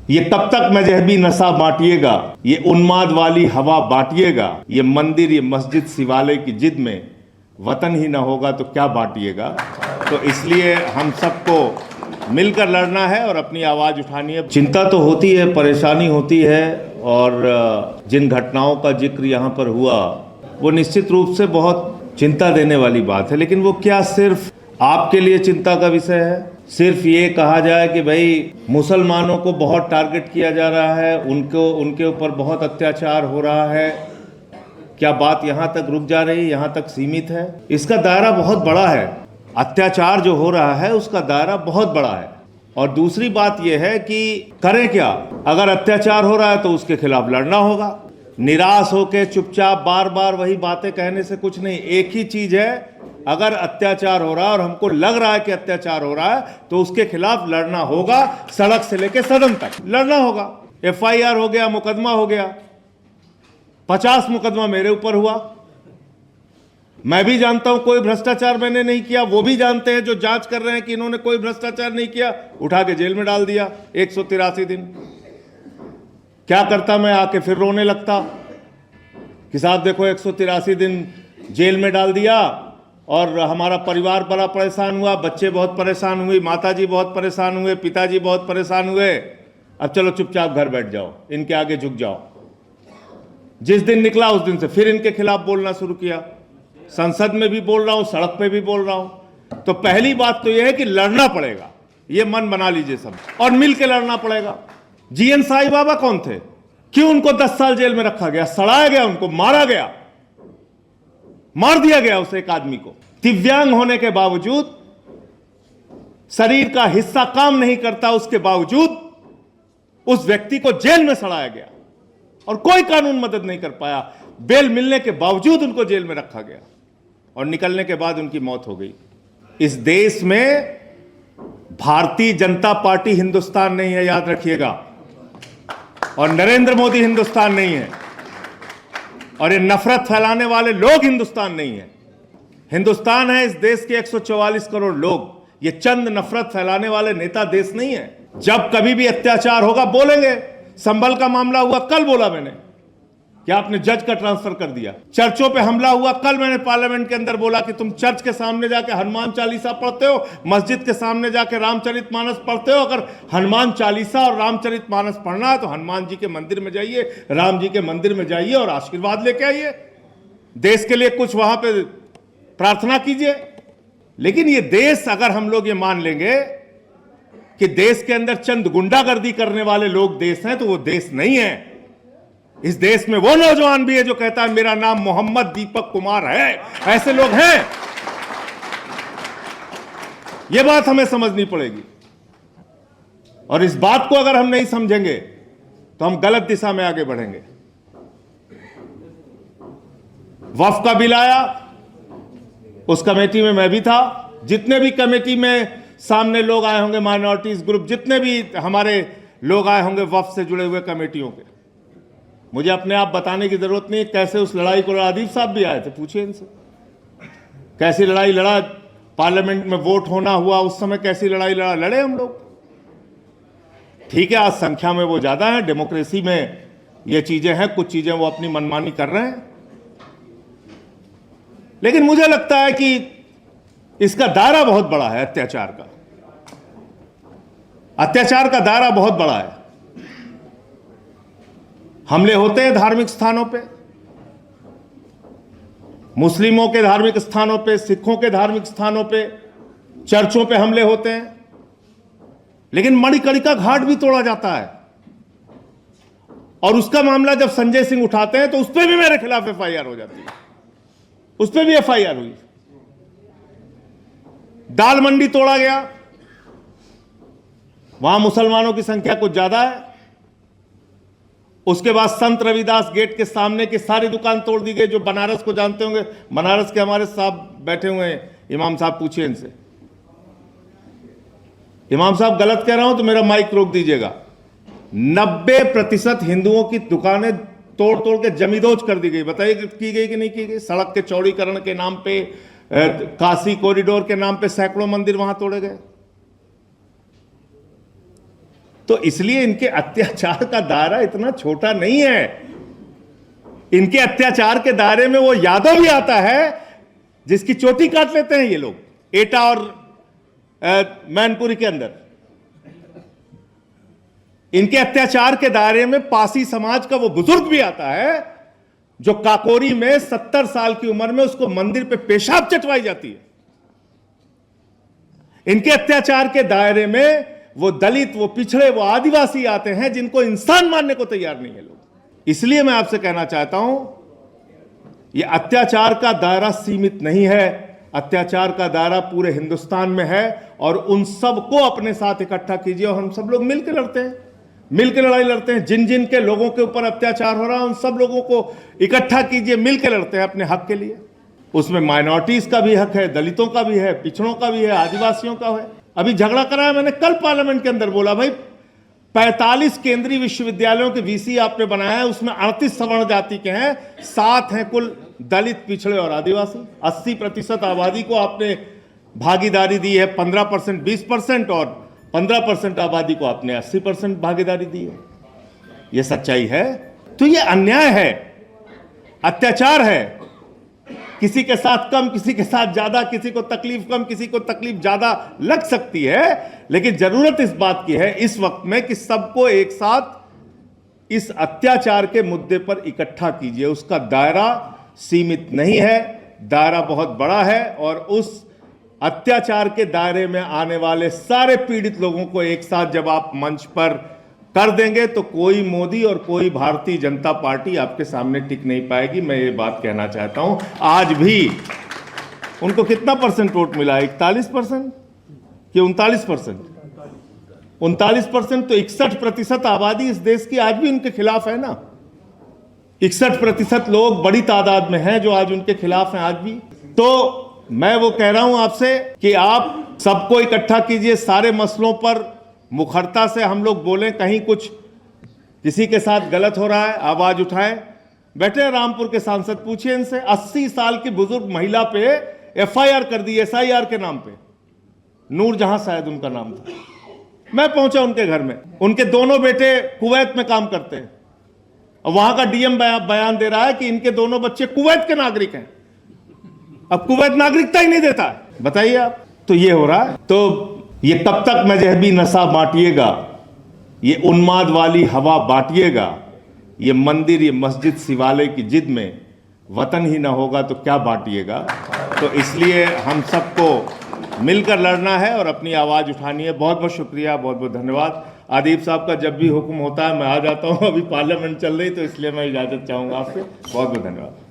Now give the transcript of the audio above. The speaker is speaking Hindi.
ये कब तक मजहबी नशा बांटिएगा, ये उन्माद वाली हवा बांटिएगा, ये मंदिर ये मस्जिद शिवालय की जिद में वतन ही ना होगा तो क्या बांटिएगा। तो इसलिए हम सबको मिलकर लड़ना है और अपनी आवाज़ उठानी है। चिंता तो होती है, परेशानी होती है, और जिन घटनाओं का जिक्र यहाँ पर हुआ वो निश्चित रूप से बहुत चिंता देने वाली बात है। लेकिन वो क्या सिर्फ आपके लिए चिंता का विषय है? सिर्फ ये कहा जाए कि भाई मुसलमानों को बहुत टारगेट किया जा रहा है, उनके ऊपर बहुत अत्याचार हो रहा है, क्या बात यहाँ तक रुक जा रही है, यहाँ तक सीमित है? इसका दायरा बहुत बड़ा है। अत्याचार जो हो रहा है उसका दायरा बहुत बड़ा है। और दूसरी बात यह है कि करें क्या? अगर अत्याचार हो रहा है तो उसके खिलाफ लड़ना होगा। निराश होकर चुपचाप बार बार वही बातें कहने से कुछ नहीं। एक ही चीज है, अगर अत्याचार हो रहा है और हमको लग रहा है कि अत्याचार हो रहा है तो उसके खिलाफ लड़ना होगा। सड़क से लेकर सदन तक लड़ना होगा। FIR हो गया, मुकदमा हो गया, 50 मुकदमा मेरे ऊपर हुआ। मैं भी जानता हूं कोई भ्रष्टाचार मैंने नहीं किया, वो भी जानते हैं जो जांच कर रहे हैं कि इन्होंने कोई भ्रष्टाचार नहीं किया, उठा के जेल में डाल दिया 183 दिन। क्या करता मैं? आके फिर रोने लगता कि साहब देखो 183 दिन जेल में डाल दिया और हमारा परिवार बड़ा परेशान हुआ, बच्चे बहुत परेशान हुए, माताजी बहुत परेशान हुए, पिताजी बहुत परेशान हुए। अब चलो चुपचाप घर बैठ जाओ, इनके आगे झुक जाओ। जिस दिन निकला उस दिन से फिर इनके खिलाफ बोलना शुरू किया। संसद में भी बोल रहा हूं, सड़क पे भी बोल रहा हूं। तो पहली बात तो यह है कि लड़ना पड़ेगा, ये मन बना लीजिए सब, और मिल के लड़ना पड़ेगा। GN साईं बाबा कौन थे? क्यों उनको 10 साल जेल में रखा गया, सड़ाया गया, उनको मारा गया, मार दिया गया उस एक आदमी को। दिव्यांग होने के बावजूद, शरीर का हिस्सा काम नहीं करता उसके बावजूद उस व्यक्ति को जेल में सड़ाया गया और कोई कानून मदद नहीं कर पाया। बेल मिलने के बावजूद उनको जेल में रखा गया और निकलने के बाद उनकी मौत हो गई। इस देश में भारतीय जनता पार्टी हिंदुस्तान नहीं है, याद रखिएगा, और नरेंद्र मोदी हिंदुस्तान नहीं है, और ये नफरत फैलाने वाले लोग हिंदुस्तान नहीं है। हिंदुस्तान है इस देश के 144 करोड़ लोग। ये चंद नफरत फैलाने वाले नेता देश नहीं है। जब कभी भी अत्याचार होगा बोलेंगे। संभल का मामला हुआ, कल बोला मैंने कि आपने जज का ट्रांसफर कर दिया। चर्चों पे हमला हुआ, कल मैंने पार्लियामेंट के अंदर बोला कि तुम चर्च के सामने जाके हनुमान चालीसा पढ़ते हो, मस्जिद के सामने जाके रामचरितमानस पढ़ते हो। अगर हनुमान चालीसा और रामचरितमानस पढ़ना है तो हनुमान जी के मंदिर में जाइए, राम जी के मंदिर में जाइए और आशीर्वाद लेके आइए। देश के लिए कुछ वहां पे प्रार्थना कीजिए। लेकिन ये देश, अगर हम लोग ये मान लेंगे कि देश के अंदर चंद गुंडागर्दी करने वाले लोग देश हैं, तो वो देश नहीं है। इस देश में वो नौजवान भी है जो कहता है मेरा नाम मोहम्मद दीपक कुमार है। ऐसे लोग हैं। ये बात हमें समझनी पड़ेगी, और इस बात को अगर हम नहीं समझेंगे तो हम गलत दिशा में आगे बढ़ेंगे। वक्फ का बिल आया, उस कमेटी में मैं भी था। जितने भी कमेटी में सामने लोग आए होंगे, माइनॉरिटीज ग्रुप, जितने भी हमारे लोग आए होंगे वक्फ से जुड़े हुए कमेटियों के, मुझे अपने आप बताने की जरूरत नहीं कैसे उस लड़ाई को लड़ा। आदिफ साहब भी आए थे, पूछिए इनसे कैसी लड़ाई लड़ा। पार्लियामेंट में वोट होना हुआ उस समय कैसी लड़ाई लड़े हम लोग। ठीक है, आज संख्या में वो ज्यादा है, डेमोक्रेसी में ये चीजें हैं, कुछ चीजें वो अपनी मनमानी कर रहे हैं। लेकिन मुझे लगता है कि इसका दायरा बहुत बड़ा है। अत्याचार का दायरा बहुत बड़ा है। हमले होते हैं धार्मिक स्थानों पे, मुस्लिमों के धार्मिक स्थानों पे, सिखों के धार्मिक स्थानों पे, चर्चों पे हमले होते हैं। लेकिन मणिकर्णिका घाट भी तोड़ा जाता है, और उसका मामला जब संजय सिंह उठाते हैं तो उस पर भी मेरे खिलाफ FIR हो जाती है। उस पर भी FIR हुई। दाल मंडी तोड़ा गया, वहां मुसलमानों की संख्या कुछ ज्यादा है। उसके बाद संत रविदास गेट के सामने की सारी दुकान तोड़ दी गई। जो बनारस को जानते होंगे, बनारस के हमारे साहब बैठे हुए हैं, इमाम साहब, पूछिए इनसे। इमाम साहब गलत कह रहा हूं तो मेरा माइक रोक दीजिएगा। 90% हिंदुओं की दुकानें तोड़ तोड़ के जमींदोज कर दी गई। बताइए की गई कि नहीं की गई? सड़क के चौड़ीकरण के नाम पे, काशी कॉरिडोर के नाम पे सैकड़ों मंदिर वहां तोड़े गए। तो इसलिए इनके अत्याचार का दायरा इतना छोटा नहीं है। इनके अत्याचार के दायरे में वो यादव भी आता है जिसकी चोटी काट लेते हैं ये लोग एटा और मैनपुरी के अंदर। इनके अत्याचार के दायरे में पासी समाज का वो बुजुर्ग भी आता है जो काकोरी में 70 साल की उम्र में उसको मंदिर पे पेशाब चटवाई जाती है। इनके अत्याचार के दायरे में वो दलित, वो पिछड़े, वो आदिवासी आते हैं जिनको इंसान मानने को तैयार नहीं है लोग। इसलिए मैं आपसे कहना चाहता हूं, ये अत्याचार का दायरा सीमित नहीं है, अत्याचार का दायरा पूरे हिंदुस्तान में है और उन सबको अपने साथ इकट्ठा कीजिए और हम सब लोग मिलकर लड़ते हैं, मिलकर लड़ाई लड़ते हैं। जिन जिन के लोगों के ऊपर अत्याचार हो रहा है उन सब लोगों को इकट्ठा कीजिए, मिलकर लड़ते हैं अपने हक के लिए। उसमें माइनॉरिटीज का भी हक है, दलितों का भी है, पिछड़ों का भी है, आदिवासियों का है। अभी झगड़ा कराया मैंने कल पार्लियामेंट के अंदर, बोला भाई 45 केंद्रीय विश्वविद्यालयों के वीसी आपने बनाया है, उसमें 38 सवर्ण जाति के हैं, 7 हैं कुल दलित, पिछड़े और आदिवासी। 80% आबादी को आपने भागीदारी दी है, 15% 20% और 15% आबादी को आपने 80% भागीदारी दी है। यह सच्चाई है। तो यह अन्याय है, अत्याचार है। किसी के साथ कम, किसी के साथ ज्यादा, किसी को तकलीफ कम, किसी को तकलीफ ज्यादा लग सकती है, लेकिन जरूरत इस बात की है इस वक्त में कि सबको एक साथ इस अत्याचार के मुद्दे पर इकट्ठा कीजिए। उसका दायरा सीमित नहीं है, दायरा बहुत बड़ा है और उस अत्याचार के दायरे में आने वाले सारे पीड़ित लोगों को एक साथ जब आप मंच पर कर देंगे तो कोई मोदी और कोई भारतीय जनता पार्टी आपके सामने टिक नहीं पाएगी। मैं ये बात कहना चाहता हूं। आज भी उनको कितना परसेंट वोट मिला? 41% कि 39%? 39%। तो 61% आबादी इस देश की आज भी उनके खिलाफ है ना। 61% लोग बड़ी तादाद में हैं जो आज उनके खिलाफ हैं आज भी। तो मैं वो कह रहा हूं आपसे कि आप सबको इकट्ठा कीजिए, सारे मसलों पर मुखरता से हम लोग बोलें। कहीं कुछ किसी के साथ गलत हो रहा है, आवाज उठाएं। बैठे रामपुर के सांसद, पूछिए इनसे, 80 साल की बुजुर्ग महिला पे एफआईआर कर दी, एसआईआर के नाम पे। नूरजहां शायद उनका नाम था। मैं पहुंचा उनके घर में, उनके दोनों बेटे कुवैत में काम करते हैं और वहां का डीएम बयान दे रहा है कि इनके दोनों बच्चे कुवैत के नागरिक हैं। अब कुवैत नागरिकता ही नहीं देता है, बताइए आप। तो ये हो रहा है। तो ये कब तक मजहबी नशा बांटिएगा, ये उन्माद वाली हवा बांटिएगा, ये मंदिर, ये मस्जिद, शिवालय की जिद में वतन ही ना होगा तो क्या बांटिएगा। तो इसलिए हम सबको मिलकर लड़ना है और अपनी आवाज उठानी है। बहुत बहुत शुक्रिया, बहुत बहुत धन्यवाद। आदिब साहब का जब भी हुक्म होता है मैं आ जाता हूं। अभी पार्लियामेंट चल रही तो इसलिए मैं इजाजत चाहूंगा आपसे। बहुत बहुत धन्यवाद।